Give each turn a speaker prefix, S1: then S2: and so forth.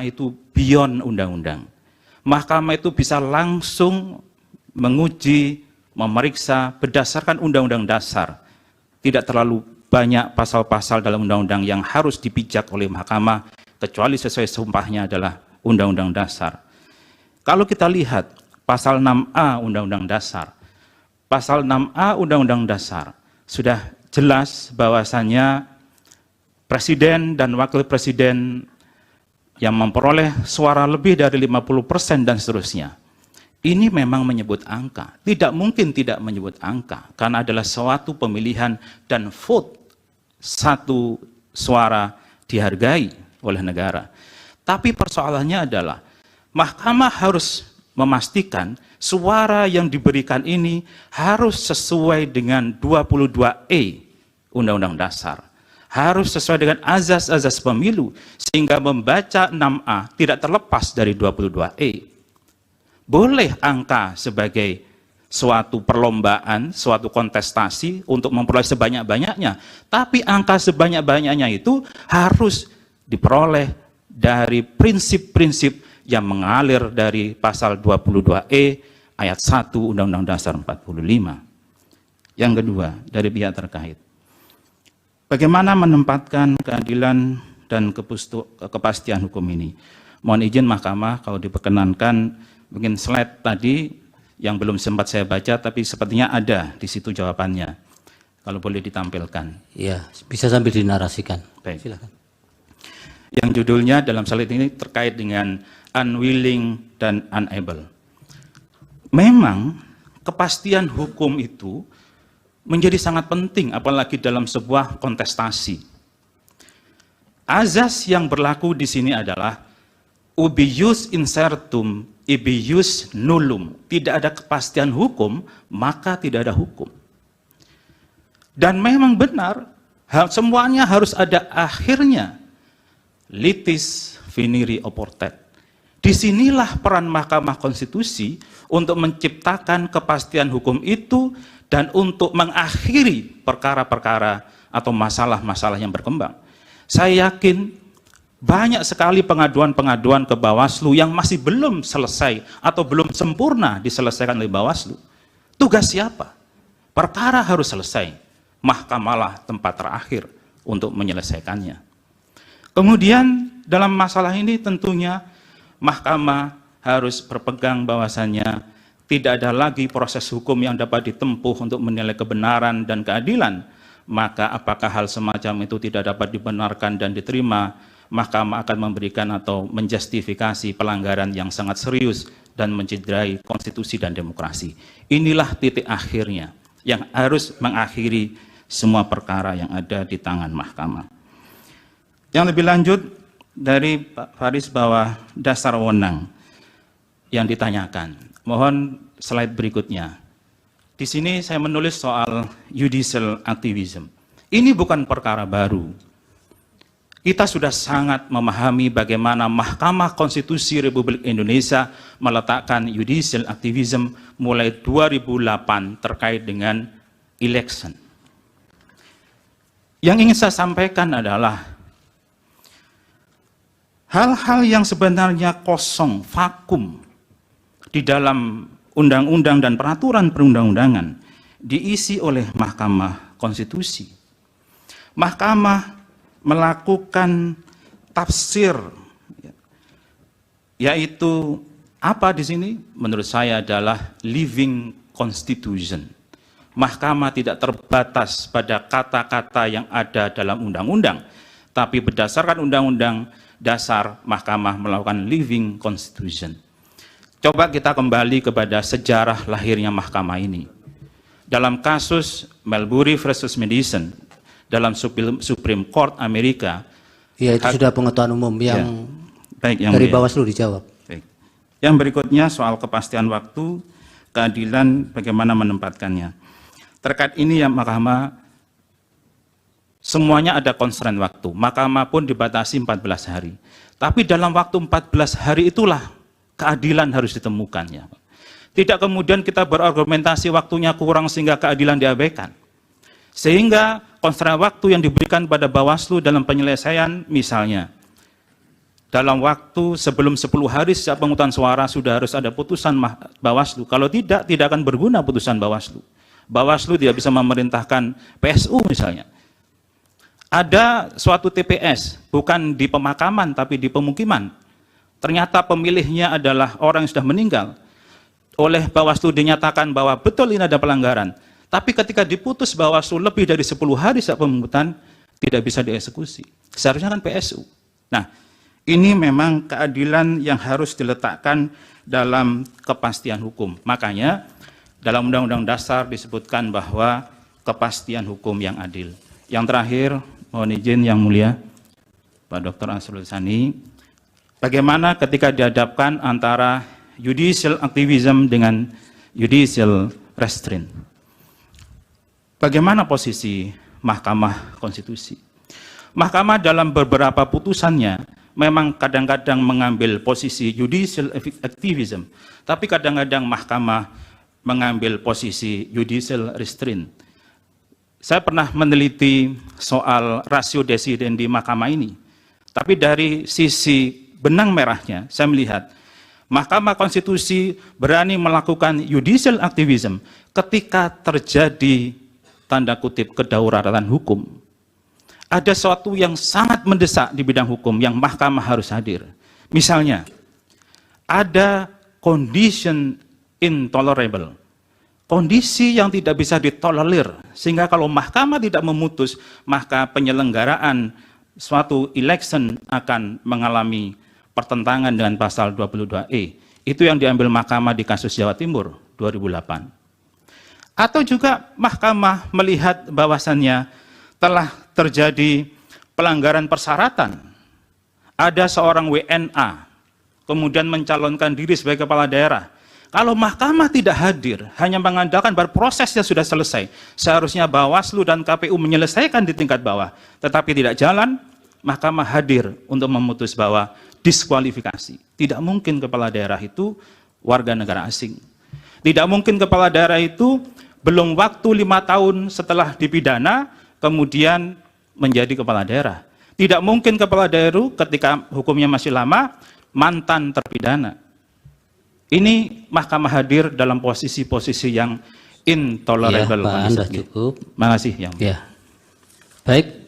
S1: itu beyond undang-undang. Mahkamah itu bisa langsung menguji, memeriksa berdasarkan undang-undang dasar. Tidak terlalu banyak pasal-pasal dalam undang-undang yang harus dipijak oleh mahkamah, kecuali sesuai sumpahnya adalah undang-undang dasar. Kalau kita lihat pasal 6A Undang-Undang Dasar, pasal 6A Undang-Undang Dasar sudah jelas bahwasannya presiden dan wakil presiden yang memperoleh suara lebih dari 50% dan seterusnya. Ini memang menyebut angka. Tidak mungkin tidak menyebut angka, karena adalah suatu pemilihan dan vote satu suara dihargai oleh negara. Tapi persoalannya adalah mahkamah harus memastikan suara yang diberikan ini harus sesuai dengan 22E Undang-Undang Dasar. Harus sesuai dengan azas-azas pemilu, sehingga membaca 6A tidak terlepas dari 22E. Boleh angka sebagai suatu perlombaan, suatu kontestasi untuk memperoleh sebanyak-banyaknya, tapi angka sebanyak-banyaknya itu harus diperoleh dari prinsip-prinsip yang mengalir dari pasal 22E ayat 1 Undang-Undang Dasar 45. Yang kedua, dari pihak terkait. Bagaimana menempatkan keadilan dan kepastian hukum ini? Mohon izin mahkamah kalau diperkenankan, mungkin slide tadi yang belum sempat saya baca, tapi sepertinya ada di situ jawabannya. Kalau boleh ditampilkan.
S2: Ya, bisa sambil dinarasikan.
S1: Baik.
S2: Silakan.
S1: Yang judulnya dalam slide ini terkait dengan unwilling dan unable. Memang kepastian hukum itu menjadi sangat penting, apalagi dalam sebuah kontestasi. Azas yang berlaku di sini adalah ubi ius incertum, ibi ius nullum. Tidak ada kepastian hukum, maka tidak ada hukum. Dan memang benar, semuanya harus ada akhirnya. Litis finiri oportet. Disinilah peran Mahkamah Konstitusi untuk menciptakan kepastian hukum itu dan untuk mengakhiri perkara-perkara atau masalah-masalah yang berkembang. Saya yakin banyak sekali pengaduan-pengaduan ke Bawaslu yang masih belum selesai atau belum sempurna diselesaikan oleh Bawaslu. Tugas siapa? Perkara harus selesai. Mahkamahlah tempat terakhir untuk menyelesaikannya. Kemudian dalam masalah ini tentunya mahkamah harus berpegang bahwasannya tidak ada lagi proses hukum yang dapat ditempuh untuk menilai kebenaran dan keadilan. Maka apakah hal semacam itu tidak dapat dibenarkan dan diterima, mahkamah akan memberikan atau menjustifikasi pelanggaran yang sangat serius dan mencederai konstitusi dan demokrasi. Inilah titik akhirnya yang harus mengakhiri semua perkara yang ada di tangan mahkamah. Yang lebih lanjut dari Pak Faris bahwa dasar wewenang yang ditanyakan. Mohon slide berikutnya. Di sini saya menulis soal judicial activism. Ini bukan perkara baru. Kita sudah sangat memahami bagaimana Mahkamah Konstitusi Republik Indonesia meletakkan judicial activism mulai 2008 terkait dengan election. Yang ingin saya sampaikan adalah hal-hal yang sebenarnya kosong, vakum di dalam undang-undang dan peraturan perundang-undangan diisi oleh Mahkamah Konstitusi. Mahkamah melakukan tafsir, yaitu apa di sini? Menurut saya adalah living constitution. Mahkamah tidak terbatas pada kata-kata yang ada dalam undang-undang, tapi berdasarkan undang-undang dasar, Mahkamah melakukan living constitution. Coba kita kembali kepada sejarah lahirnya mahkamah ini. Dalam kasus Marbury versus Madison, dalam Supreme Court Amerika.
S2: Ya, itu sudah pengetahuan umum yang,
S1: baik, yang
S2: dari Bawaslu dijawab.
S1: Baik. Yang berikutnya soal kepastian waktu, keadilan, bagaimana menempatkannya. Terkait ini yang mahkamah, semuanya ada constraint waktu. Mahkamah pun dibatasi 14 hari. Tapi dalam waktu 14 hari itulah keadilan harus ditemukannya. Tidak kemudian kita berargumentasi waktunya kurang sehingga keadilan diabaikan. Sehingga constraint waktu yang diberikan pada Bawaslu dalam penyelesaian misalnya dalam waktu sebelum 10 hari sejak pemungutan suara sudah harus ada putusan Bawaslu. Kalau tidak akan berguna putusan Bawaslu. Bawaslu tidak bisa memerintahkan PSU misalnya. Ada suatu TPS, bukan di pemakaman tapi di pemukiman. Ternyata pemilihnya adalah orang yang sudah meninggal. Oleh Bawaslu dinyatakan bahwa betul ini ada pelanggaran. Tapi ketika diputus Bawaslu lebih dari 10 hari sejak pemungutan, tidak bisa dieksekusi. Seharusnya kan PSU. Nah, ini memang keadilan yang harus diletakkan dalam kepastian hukum. Makanya dalam Undang-Undang Dasar disebutkan bahwa kepastian hukum yang adil. Yang terakhir, mohon izin yang mulia, Pak Dr. Asrul Sani, bagaimana ketika dihadapkan antara judicial activism dengan judicial restraint? Bagaimana posisi Mahkamah Konstitusi? Mahkamah dalam beberapa putusannya memang kadang-kadang mengambil posisi judicial activism, tapi kadang-kadang Mahkamah mengambil posisi judicial restraint. Saya pernah meneliti soal rasio desiden di Mahkamah ini, tapi dari sisi benang merahnya saya melihat Mahkamah Konstitusi berani melakukan judicial activism ketika terjadi tanda kutip kedaulatan hukum. Ada sesuatu yang sangat mendesak di bidang hukum yang Mahkamah harus hadir. Misalnya, ada condition intolerable, kondisi yang tidak bisa ditolerir, sehingga kalau Mahkamah tidak memutus, maka penyelenggaraan suatu election akan mengalami pertentangan dengan pasal 22E. Itu yang diambil Mahkamah di kasus Jawa Timur 2008. Atau juga Mahkamah melihat bahwasannya telah terjadi pelanggaran persyaratan. Ada seorang WNA kemudian mencalonkan diri sebagai kepala daerah. Kalau Mahkamah tidak hadir, hanya mengandalkan bahwa prosesnya sudah selesai, seharusnya Bawaslu dan KPU menyelesaikan di tingkat bawah, tetapi tidak jalan, Mahkamah hadir untuk memutus bahwa diskualifikasi. Tidak mungkin kepala daerah itu warga negara asing. Tidak mungkin kepala daerah itu belum waktu 5 tahun setelah dipidana, kemudian menjadi kepala daerah. Tidak mungkin kepala daerah ketika hukumnya masih lama, mantan terpidana. Ini Mahkamah hadir dalam posisi-posisi yang intolerable.
S2: Ya, Pak, Anda cukup.
S1: Terima kasih.
S2: Ya. Baik,